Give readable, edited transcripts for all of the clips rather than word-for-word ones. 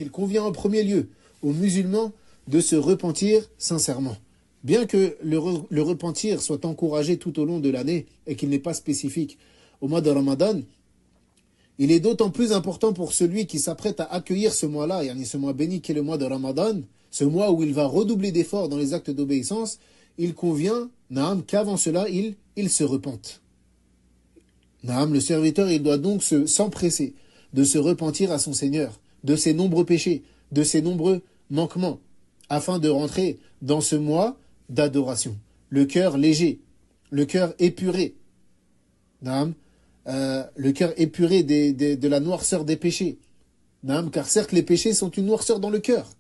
Il convient en premier lieu aux musulmans de se repentir sincèrement. Bien que le repentir soit encouragé tout au long de l'année et qu'il n'est pas spécifique au mois de Ramadan, il est d'autant plus important pour celui qui s'apprête à accueillir ce mois-là, yani ce mois béni qui est le mois de Ramadan, ce mois où il va redoubler d'efforts dans les actes d'obéissance, il convient, naam, qu'avant cela, il se repente. Naam, le serviteur, il doit donc s'empresser de se repentir à son Seigneur, de ses nombreux péchés, de ses nombreux manquements, afin de rentrer dans ce mois d'adoration. Le cœur léger, le cœur épuré, naam, le cœur épuré de la noirceur des péchés. Naam, car certes, les péchés sont une noirceur dans le cœur.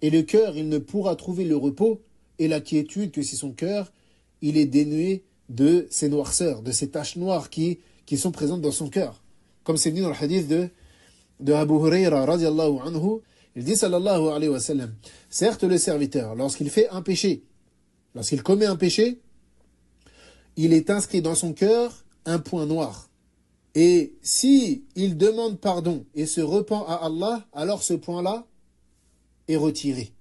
Et le cœur, il ne pourra trouver le repos et la quiétude que si son cœur, il est dénué de ces noirceurs, de ces taches noires qui sont présentes dans son cœur. Comme c'est dit dans le hadith de Abu Huraira, radiallahu anhu, il dit, sallallahu alayhi wa sallam, certes, le serviteur, lorsqu'il fait un péché, lorsqu'il commet un péché, il est inscrit dans son cœur un point noir. Et si il demande pardon et se repent à Allah, alors ce point-là est retiré.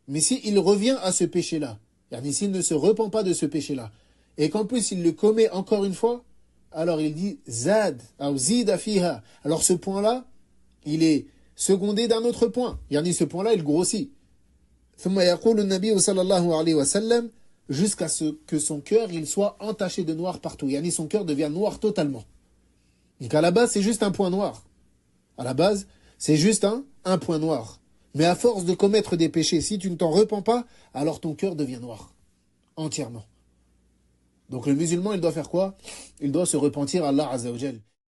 Mais s'il revient à ce péché-là, c'est-à-dire s'il ne se repent pas de ce péché-là, et qu'en plus il le commet encore une fois, alors il dit Zad, ou Zida fiha. Alors ce point-là, il est secondé d'un autre point. Yani ce point-là, il grossit. ثم يقول النبي صلى الله عليه وسلم jusqu'à ce que son cœur il soit entaché de noir partout. Yani son cœur devient noir totalement. Donc à la base, c'est juste un point noir. À la base, c'est juste un point noir. Mais à force de commettre des péchés, si tu ne t'en repens pas, alors ton cœur devient noir. Entièrement. Donc le musulman, il doit faire quoi? Il doit se repentir à Allah Azza wa Jal.